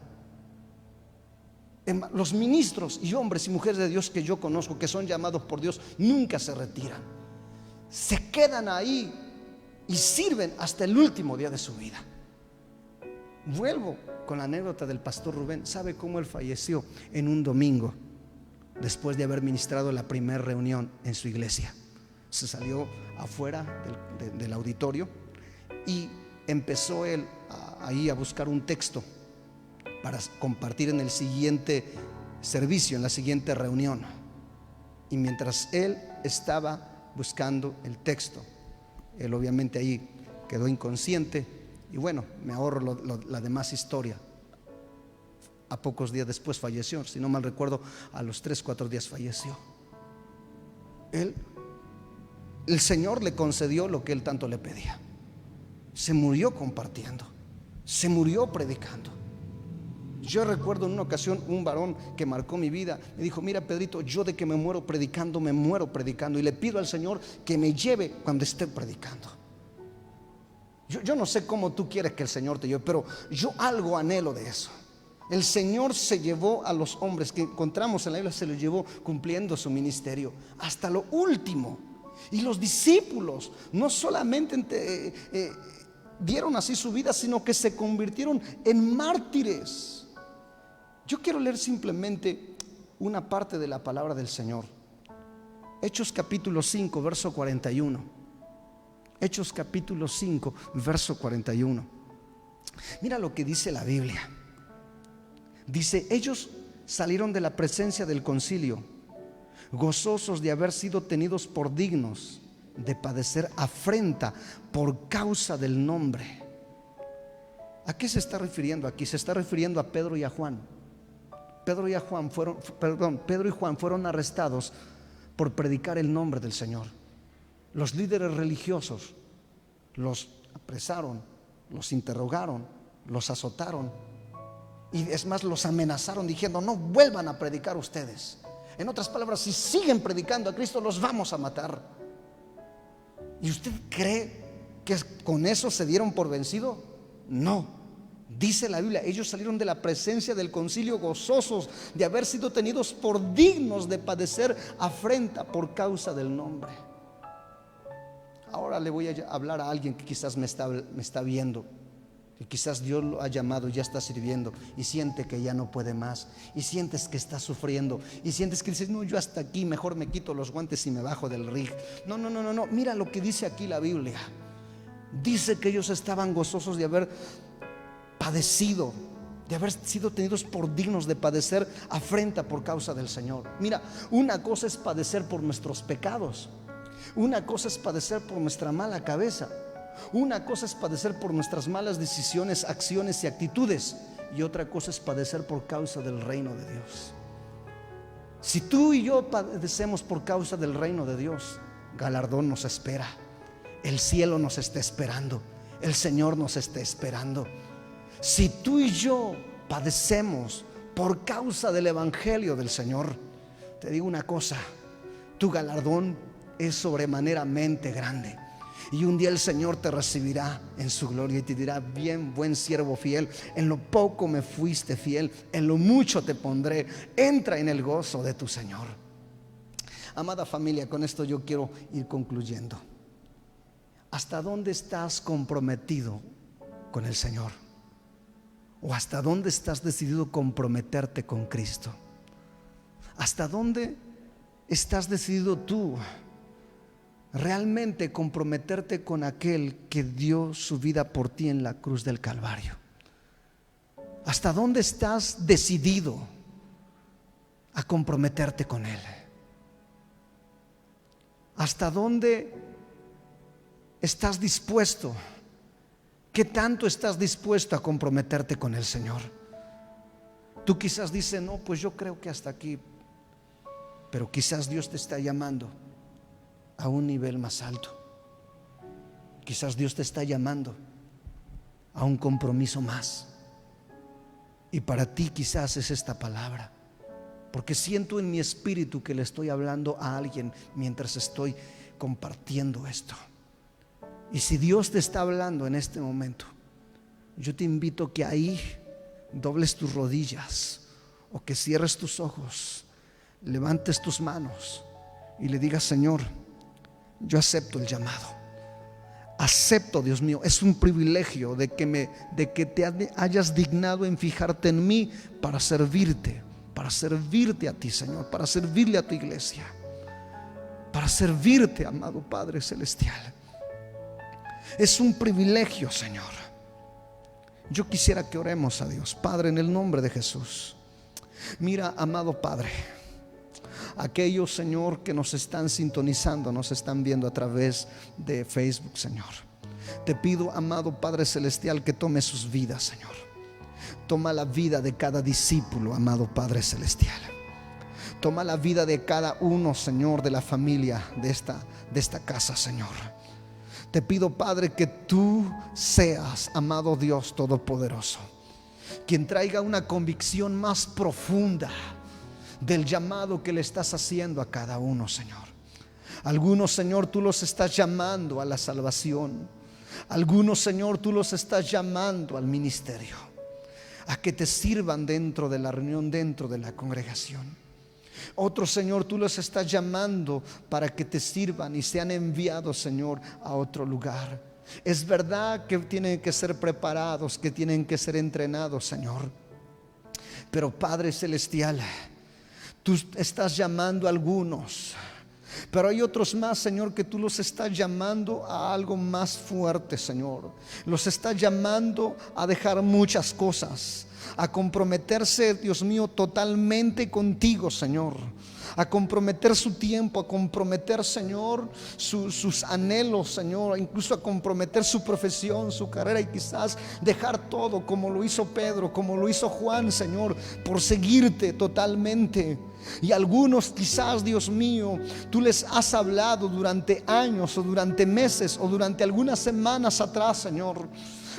Los ministros y hombres y mujeres de Dios que yo conozco, que son llamados por Dios, nunca se retiran. Se quedan ahí y sirven hasta el último día de su vida. Vuelvo con la anécdota del pastor Rubén. ¿Sabe cómo él falleció? En un domingo, después de haber ministrado la primera reunión en su iglesia. Se salió afuera del auditorio y empezó él ahí a buscar un texto para compartir en el siguiente servicio, en la siguiente reunión. Y mientras él estaba buscando el texto, él obviamente ahí quedó inconsciente. Y bueno, me ahorro la demás historia. A pocos días después falleció. Si no mal recuerdo, a los 3-4 días falleció. El Señor le concedió lo que él tanto le pedía. Se murió compartiendo, se murió predicando. Yo recuerdo en una ocasión un varón que marcó mi vida. Me dijo: mira, Pedrito, yo de que me muero predicando, me muero predicando. Y le pido al Señor que me lleve cuando esté predicando. Yo no sé cómo tú quieres que el Señor te lleve, pero yo algo anhelo de eso. El Señor se llevó a los hombres que encontramos en la Biblia, se los llevó cumpliendo su ministerio hasta lo último. Y los discípulos no solamente dieron así su vida, sino que se convirtieron en mártires. Yo quiero leer simplemente una parte de la palabra del Señor. Hechos capítulo 5, verso 41. Hechos capítulo 5, verso 41. Mira lo que dice la Biblia. Dice: ellos salieron de la presencia del concilio, gozosos de haber sido tenidos por dignos de padecer afrenta por causa del nombre. ¿A qué se está refiriendo aquí? Se está refiriendo a Pedro y a Juan. Pedro y Juan fueron arrestados por predicar el nombre del Señor. Los líderes religiosos los apresaron, los interrogaron, los azotaron y es más, los amenazaron diciendo: no vuelvan a predicar ustedes. En otras palabras, si siguen predicando a Cristo, los vamos a matar. ¿Y usted cree que con eso se dieron por vencido? No. Dice la Biblia: ellos salieron de la presencia del concilio gozosos de haber sido tenidos por dignos de padecer afrenta por causa del nombre. Ahora le voy a hablar a alguien que quizás me está viendo, que quizás Dios lo ha llamado y ya está sirviendo y siente que ya no puede más, y sientes que está sufriendo, y sientes que dices: no, yo hasta aquí, mejor me quito los guantes y me bajo del ring. No. Mira lo que dice aquí la Biblia. Dice que ellos estaban gozosos de haber padecido, de haber sido tenidos por dignos de padecer afrenta por causa del Señor. Mira, una cosa es padecer por nuestros pecados. Una cosa es padecer por nuestra mala cabeza. Una cosa es padecer por nuestras malas decisiones, acciones y actitudes. Y otra cosa es padecer por causa del reino de Dios. Si tú y yo padecemos por causa del reino de Dios, galardón nos espera. El cielo nos está esperando. El Señor nos está esperando. Si tú y yo padecemos por causa del evangelio del Señor, te digo una cosa: tu galardón es sobremaneramente grande. Y un día el Señor te recibirá en su gloria y te dirá: bien, buen siervo fiel, en lo poco me fuiste fiel, en lo mucho te pondré, entra en el gozo de tu Señor. Amada familia, con esto yo quiero ir concluyendo. ¿Hasta dónde estás comprometido con el Señor? ¿O hasta dónde estás decidido comprometerte con Cristo? ¿Hasta dónde estás decidido tú realmente comprometerte con aquel que dio su vida por ti en la cruz del Calvario? ¿Hasta dónde estás decidido a comprometerte con Él? ¿Hasta dónde estás dispuesto? ¿Qué tanto estás dispuesto a comprometerte con el Señor? Tú quizás dices, no, pues yo creo que hasta aquí. Pero quizás Dios te está llamando a un nivel más alto. Quizás Dios te está llamando a un compromiso más. Y para ti quizás es esta palabra, porque siento en mi espíritu que le estoy hablando a alguien mientras estoy compartiendo esto. Y si Dios te está hablando en este momento, yo te invito que ahí dobles tus rodillas o que cierres tus ojos, levantes tus manos y le digas: Señor, yo acepto el llamado. Acepto, Dios mío, es un privilegio de que te hayas dignado en fijarte en mí para servirte a ti, Señor, para servirle a tu iglesia, para servirte, amado Padre Celestial. Es un privilegio, Señor. Yo quisiera que oremos a Dios. Padre, en el nombre de Jesús, mira, amado Padre, aquellos, Señor, que nos están sintonizando, nos están viendo a través de Facebook, Señor, te pido, amado Padre Celestial, que tome sus vidas, Señor. Toma la vida de cada discípulo, amado Padre Celestial. Toma la vida de cada uno, Señor, de la familia de esta casa, Señor. Te pido, Padre, que tú seas, amado Dios Todopoderoso, quien traiga una convicción más profunda del llamado que le estás haciendo a cada uno, Señor. Algunos, Señor, tú los estás llamando a la salvación. Algunos, Señor, tú los estás llamando al ministerio, a que te sirvan dentro de la reunión, dentro de la congregación. Otros, Señor, tú los estás llamando para que te sirvan y sean enviados, Señor, a otro lugar. Es verdad que tienen que ser preparados, que tienen que ser entrenados, Señor. Pero Padre Celestial, tú estás llamando a algunos, pero hay otros más, Señor, que tú los estás llamando a algo más fuerte, Señor. Los estás llamando a dejar muchas cosas, a comprometerse, Dios mío, totalmente contigo, Señor. A comprometer su tiempo, a comprometer, Señor, sus anhelos, Señor, incluso a comprometer su profesión, su carrera, y quizás dejar todo, como lo hizo Pedro, como lo hizo Juan, Señor, por seguirte totalmente. Y algunos quizás, Dios mío, tú les has hablado durante años o durante meses o durante algunas semanas atrás, Señor,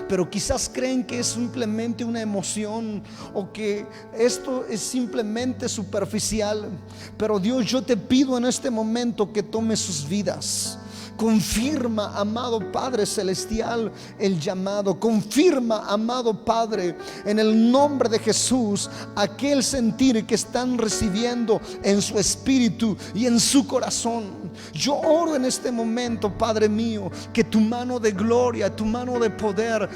pero quizás creen que es simplemente una emoción o que esto es simplemente superficial. Pero Dios, yo te pido en este momento que tomes sus vidas. Confirma, amado Padre Celestial, el llamado. Confirma, amado Padre, en el nombre de Jesús, aquel sentir que están recibiendo en su espíritu y en su corazón. Yo oro en este momento, Padre mío, que tu mano de gloria, tu mano de poder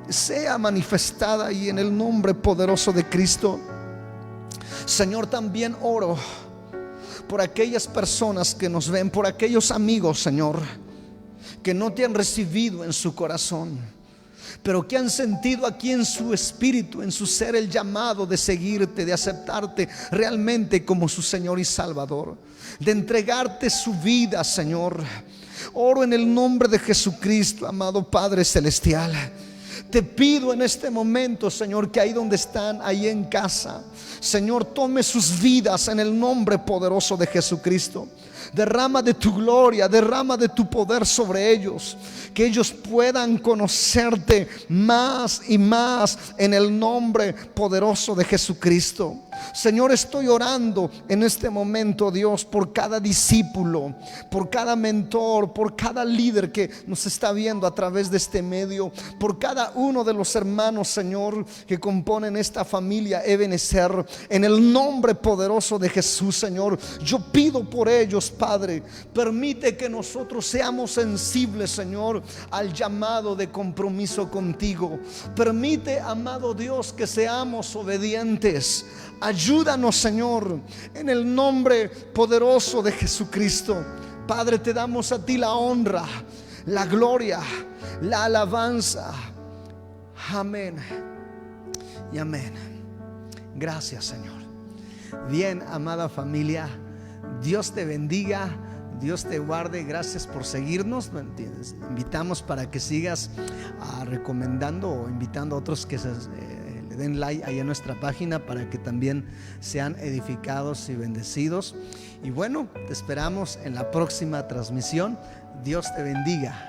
sea manifestada y en el nombre poderoso de Cristo. Señor, también oro por aquellas personas que nos ven, por aquellos amigos, Señor, que no te han recibido en su corazón, pero que han sentido aquí en su espíritu, en su ser, el llamado de seguirte, de aceptarte realmente como su Señor y Salvador, de entregarte su vida, Señor. Oro en el nombre de Jesucristo, amado Padre Celestial. Te pido en este momento, Señor, que ahí donde están, ahí en casa, Señor, tome sus vidas en el nombre poderoso de Jesucristo. Derrama de tu gloria, derrama de tu poder sobre ellos, que ellos puedan conocerte más y más en el nombre poderoso de Jesucristo. Señor, estoy orando en este momento, Dios, por cada discípulo, por cada mentor, por cada líder que nos está viendo a través de este medio, por cada uno de los hermanos, Señor, que componen esta familia Ebenezer. En el nombre poderoso de Jesús, Señor, yo pido por ellos, Padre. Permite que nosotros seamos sensibles, Señor, al llamado de compromiso contigo. Permite, amado Dios, que seamos obedientes. Ayúdanos, Señor, en el nombre poderoso de Jesucristo. Padre, te damos a ti la honra, la gloria, la alabanza. Amén y amén. Gracias, Señor. Bien, amada familia, Dios te bendiga, Dios te guarde. Gracias por seguirnos. Invitamos para que sigas recomendando o invitando a otros que le den like ahí en nuestra página para que también sean edificados y bendecidos. Y bueno, te esperamos en la próxima transmisión. Dios te bendiga.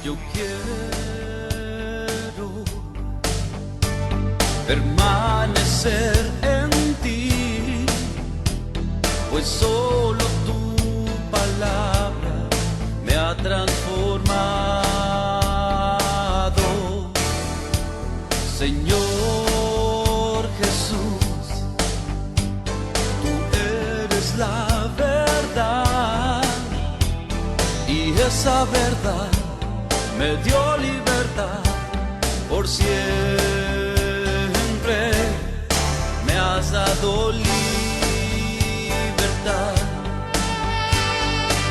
Yo quiero permanecer en ti, pues solo tu palabra me ha transformado. Señor Jesús, tú eres la verdad, y esa verdad me dio libertad por siempre. Me has dado libertad.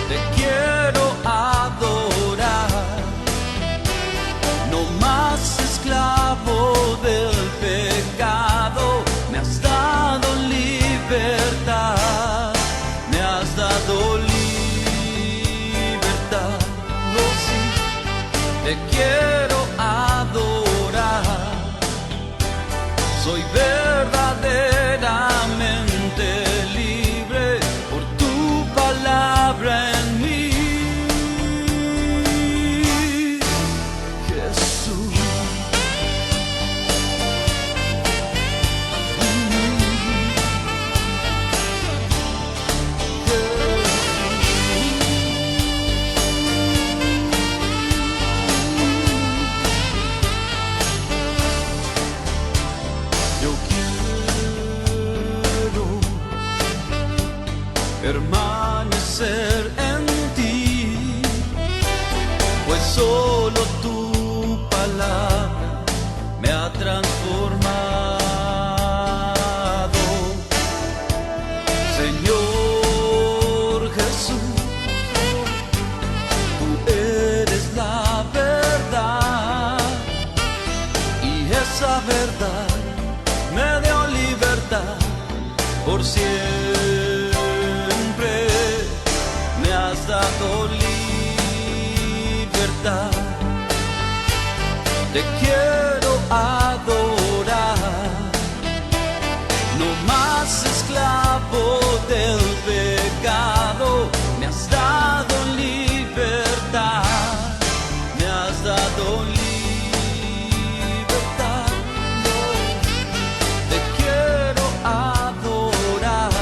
Te quiero adorar, no más esclavo del pecado. Me has dado libertad, me has dado libertad. Te quiero adorar, soy verdaderamente libre por tu palabra en mí, Jesús. Permanecer en ti, pues solo tu palabra me ha transformado. Señor Jesús, tú eres la verdad, y esa verdad me dio libertad por siempre. Me has dado libertad. Te quiero adorar, no más esclavo del pecado. Me has dado libertad, me has dado libertad. Te quiero adorar,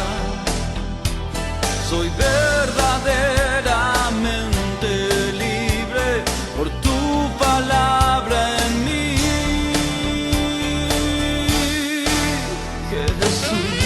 soy verdaderamente libre por tu palabra en mí, Jesús.